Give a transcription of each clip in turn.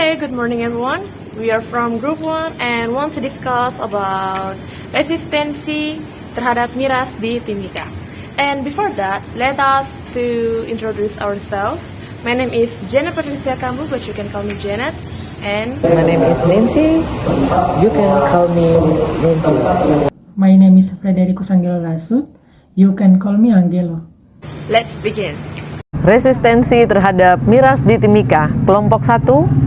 Hi, good morning everyone. We are from Group 1 and want to discuss about resistensi terhadap miras di Timika. And before that, let us to introduce ourselves. My name is Janet Patricia Kambu, but you can call me Janet. And my name is Nancy. You can call me Nancy. My name is Frederico Sanggelo Lasut. You can call me Angelo. Let's begin. Resistensi terhadap miras di Timika. Kelompok 1.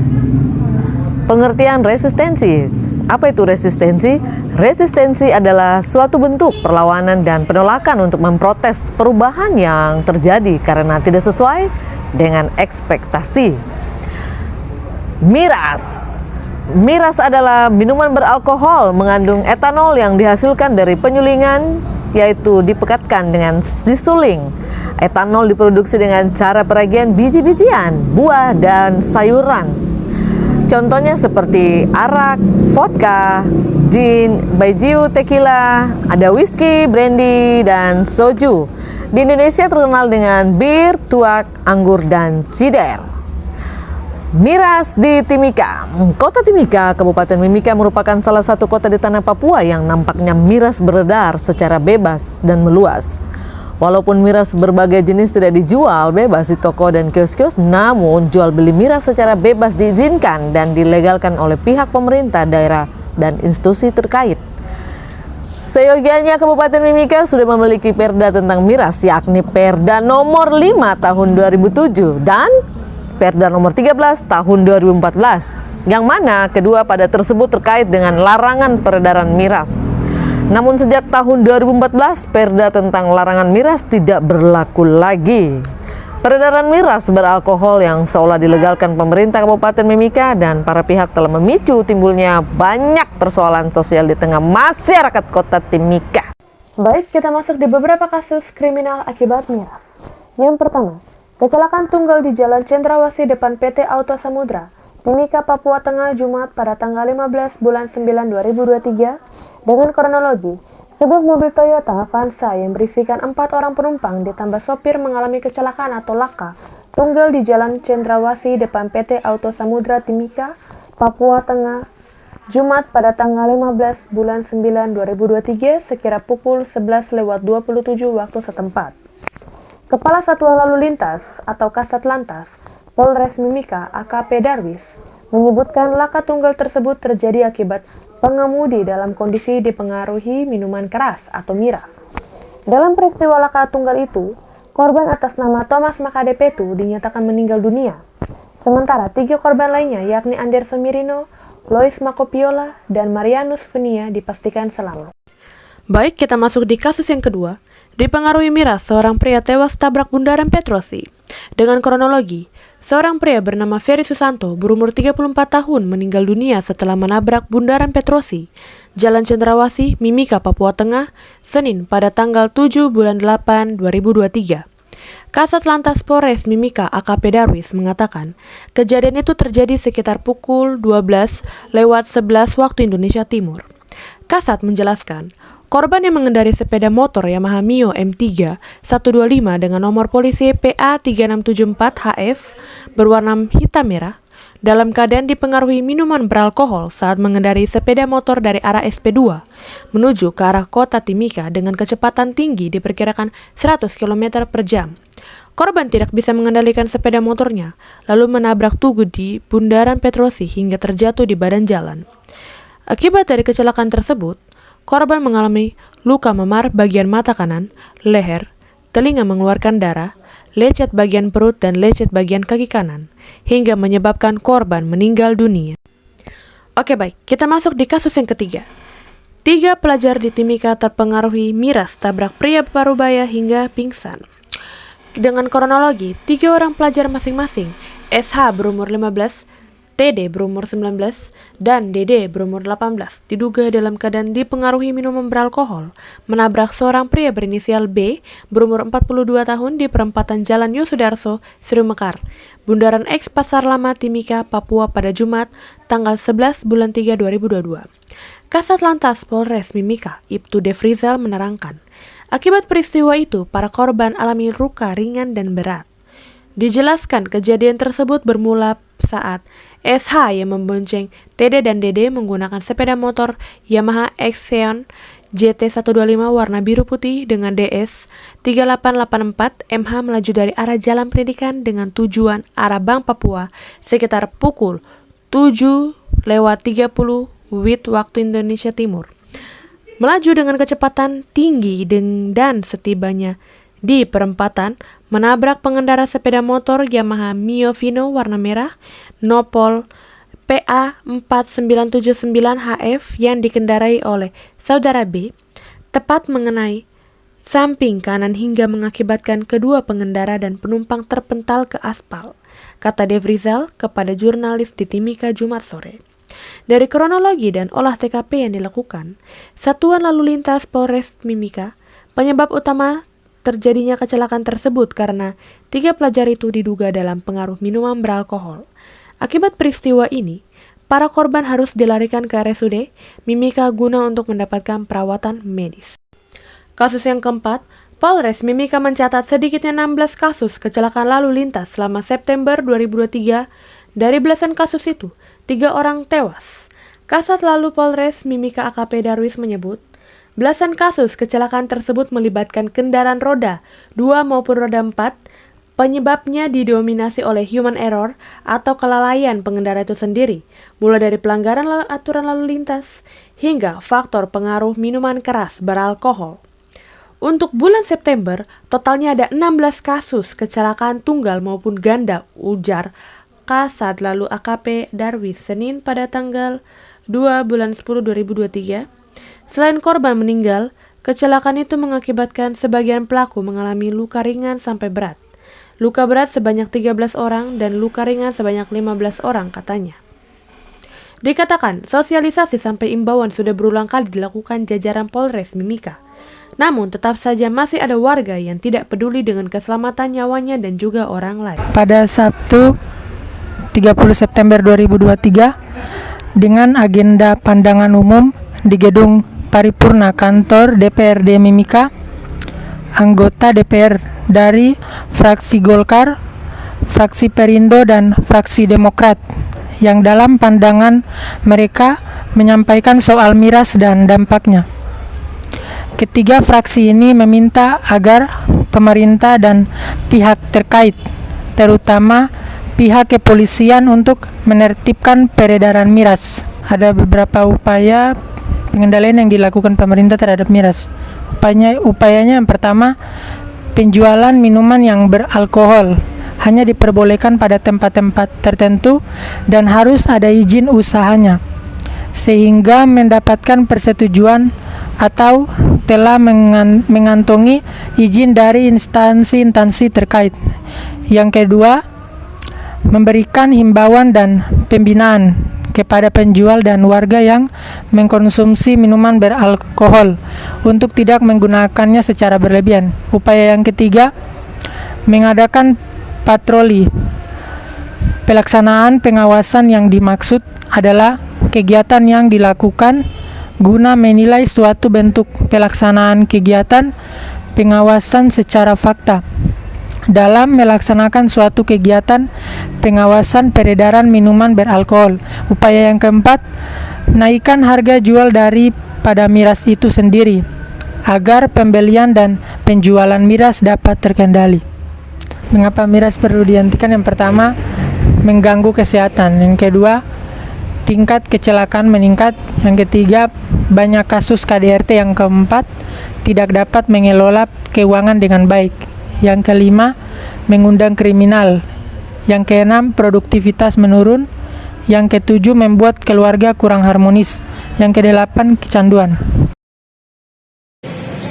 Pengertian resistensi. Apa itu resistensi? Resistensi adalah suatu bentuk perlawanan dan penolakan untuk memprotes perubahan yang terjadi karena tidak sesuai dengan ekspektasi. Miras adalah minuman beralkohol mengandung etanol yang dihasilkan dari penyulingan, yaitu dipekatkan dengan disuling. Etanol diproduksi dengan cara peragian biji-bijian, buah, dan sayuran. Contohnya seperti arak, vodka, gin, baijiu, tequila, ada whisky, brandy, dan soju. Di Indonesia terkenal dengan bir, tuak, anggur, dan cider. Miras di Timika. Kota Timika, Kabupaten Mimika merupakan salah satu kota di tanah Papua yang nampaknya miras beredar secara bebas dan meluas. Walaupun miras berbagai jenis tidak dijual bebas di toko dan kios-kios, namun jual beli miras secara bebas diizinkan dan dilegalkan oleh pihak pemerintah daerah dan institusi terkait. Seyogianya Kabupaten Mimika sudah memiliki perda tentang miras, yakni Perda nomor 5 tahun 2007 dan Perda nomor 13 tahun 2014, yang mana kedua pada tersebut terkait dengan larangan peredaran miras. Namun sejak tahun 2014, Perda tentang larangan miras tidak berlaku lagi. Peredaran miras beralkohol yang seolah dilegalkan pemerintah Kabupaten Mimika dan para pihak telah memicu timbulnya banyak persoalan sosial di tengah masyarakat kota Timika. Baik, kita masuk di beberapa kasus kriminal akibat miras. Yang pertama, kecelakaan tunggal di Jalan Cendrawasih depan PT Auto Samudra, Timika, Papua Tengah, Jumat pada tanggal 15 bulan 9 2023. Dengan kronologi, sebuah mobil Toyota Avanza yang berisikan 4 orang penumpang ditambah sopir mengalami kecelakaan atau laka tunggal di Jalan Cendrawasih depan PT Auto Samudra Timika, Papua Tengah, Jumat pada tanggal 15 bulan 9 2023 sekira pukul 11:27 waktu setempat. Kepala Satuan Lalu Lintas atau Kasat Lantas Polres Mimika AKP Darwis menyebutkan laka tunggal tersebut terjadi akibat pengemudi dalam kondisi dipengaruhi minuman keras atau miras. Dalam peristiwa laka tunggal itu, korban atas nama Thomas Makadepetu dinyatakan meninggal dunia. Sementara 3 korban lainnya yakni Anderson Mirino, Lois Makopiola, dan Marianus Venia dipastikan selamat. Baik, kita masuk di kasus yang kedua. Dipengaruhi miras, seorang pria tewas tabrak bundaran Petrosi. Dengan kronologi, seorang pria bernama Ferry Susanto berumur 34 tahun meninggal dunia setelah menabrak bundaran Petrosi, Jalan Cendrawasih, Mimika, Papua Tengah, Senin pada tanggal 7 bulan 8 2023. Kasat Lantas Polres Mimika AKP Darwis mengatakan, kejadian itu terjadi sekitar pukul 12:11 waktu Indonesia Timur. Kasat menjelaskan, korban yang mengendari sepeda motor Yamaha Mio M3 125 dengan nomor polisi PA3674HF berwarna hitam merah dalam keadaan dipengaruhi minuman beralkohol saat mengendari sepeda motor dari arah SP2 menuju ke arah kota Timika dengan kecepatan tinggi diperkirakan 100 km per jam. Korban tidak bisa mengendalikan sepeda motornya lalu menabrak tugu di bundaran Petrosi hingga terjatuh di badan jalan. Akibat dari kecelakaan tersebut, korban mengalami luka memar bagian mata kanan, leher, telinga mengeluarkan darah, lecet bagian perut dan lecet bagian kaki kanan, hingga menyebabkan korban meninggal dunia. Oke baik, kita masuk di kasus yang ketiga. 3 pelajar di Timika terpengaruhi miras tabrak pria Parubaya hingga pingsan. Dengan kronologi, 3 orang pelajar masing-masing, SH berumur 15, TD berumur 19, dan DD berumur 18 diduga dalam keadaan dipengaruhi minuman beralkohol menabrak seorang pria berinisial B berumur 42 tahun di perempatan Jalan Yosudarso, Srimekar, Bundaran X Pasar Lama Timika, Papua pada Jumat tanggal 11 bulan 3 2022. Kasat Lantas Polres Mimika, Ibtu Devrizal menerangkan, akibat peristiwa itu para korban alami luka ringan dan berat. Dijelaskan kejadian tersebut bermula saat SH yang membonceng TD dan DD menggunakan sepeda motor Yamaha Xeon JT125 warna biru putih dengan DS 3884 MH melaju dari arah Jalan Pendidikan dengan tujuan arah Bank Papua sekitar pukul 7:30 WIB waktu Indonesia Timur. Melaju dengan kecepatan tinggi dan setibanya di perempatan menabrak pengendara sepeda motor Yamaha Mio Vino warna merah Nopol PA 4979 HF yang dikendarai oleh saudara B, tepat mengenai samping kanan hingga mengakibatkan kedua pengendara dan penumpang terpental ke aspal, kata Dev Rizal kepada jurnalis di Timika Jumat sore. Dari kronologi dan olah TKP yang dilakukan, Satuan Lalu Lintas Polres Mimika, penyebab utama terjadinya kecelakaan tersebut karena 3 pelajar itu diduga dalam pengaruh minuman beralkohol. Akibat peristiwa ini, para korban harus dilarikan ke RSUD Mimika guna untuk mendapatkan perawatan medis. Kasus yang keempat, Polres Mimika mencatat sedikitnya 16 kasus kecelakaan lalu lintas selama September 2023. Dari belasan kasus itu, 3 orang tewas. Kasat Lalu Polres Mimika AKP Darwis menyebut, belasan kasus kecelakaan tersebut melibatkan kendaraan roda 2 maupun roda 4. Penyebabnya didominasi oleh human error atau kelalaian pengendara itu sendiri, mulai dari pelanggaran aturan lalu lintas hingga faktor pengaruh minuman keras beralkohol. Untuk bulan September, totalnya ada 16 kasus kecelakaan tunggal maupun ganda, ujar Kasat Lalu AKP Darwis Senin pada tanggal 2 bulan 10 2023. Selain korban meninggal, kecelakaan itu mengakibatkan sebagian pelaku mengalami luka ringan sampai berat. Luka berat sebanyak 13 orang dan luka ringan sebanyak 15 orang katanya. Dikatakan, sosialisasi sampai imbauan sudah berulang kali dilakukan jajaran Polres Mimika. Namun tetap saja masih ada warga yang tidak peduli dengan keselamatan nyawanya dan juga orang lain. Pada Sabtu 30 September 2023 dengan agenda pandangan umum di gedung paripurna kantor DPRD Mimika, anggota DPR dari fraksi Golkar, fraksi Perindo dan fraksi Demokrat yang dalam pandangan mereka menyampaikan soal miras dan dampaknya. Ketiga fraksi ini meminta agar pemerintah dan pihak terkait, terutama pihak kepolisian untuk menertibkan peredaran miras. Ada beberapa upaya pengendalian yang dilakukan pemerintah terhadap miras. Upayanya yang pertama, penjualan minuman yang beralkohol hanya diperbolehkan pada tempat-tempat tertentu dan harus ada izin usahanya, sehingga mendapatkan persetujuan atau telah mengantongi izin dari instansi-instansi terkait. Yang kedua, memberikan himbauan dan pembinaan kepada penjual dan warga yang mengkonsumsi minuman beralkohol untuk tidak menggunakannya secara berlebihan. Upaya yang ketiga, mengadakan patroli. Pelaksanaan pengawasan yang dimaksud adalah kegiatan yang dilakukan guna menilai suatu bentuk pelaksanaan kegiatan pengawasan secara fakta. Dalam melaksanakan suatu kegiatan pengawasan peredaran minuman beralkohol. Upaya yang keempat, naikkan harga jual daripada miras itu sendiri agar pembelian dan penjualan miras dapat terkendali. Mengapa miras perlu dihentikan? Yang pertama, mengganggu kesehatan. Yang kedua, tingkat kecelakaan meningkat. Yang ketiga, banyak kasus KDRT. Yang keempat, tidak dapat mengelola keuangan dengan baik. Yang kelima, mengundang kriminal. Yang keenam, produktivitas menurun. Yang ketujuh, membuat keluarga kurang harmonis. Yang kedelapan, kecanduan.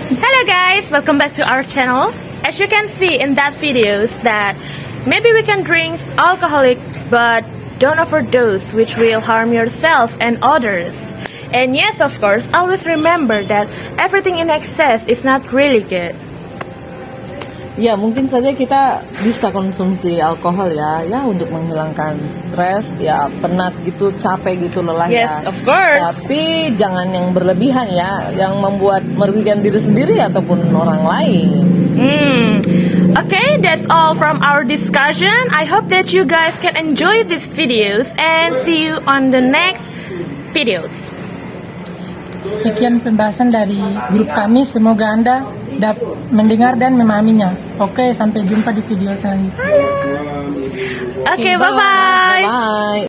Hello guys, welcome back to our channel. As you can see in that videos that maybe we can drink alcoholic but don't overdose, which will harm yourself and others. And yes, of course, always remember that everything in excess is not really good. Ya, mungkin saja kita bisa konsumsi alkohol ya untuk menghilangkan stres, ya penat gitu, capek gitu, lelah Yes, ya. of course. Tapi jangan yang berlebihan ya, yang membuat merugikan diri sendiri ataupun orang lain. Okay, that's all from our discussion. I hope that you guys can enjoy these videos and see you on the next videos. Sekian pembahasan dari grup kami, semoga Anda dapat mendengar dan memahaminya. Oke, sampai jumpa di video selanjutnya. Okay, bye-bye. Bye.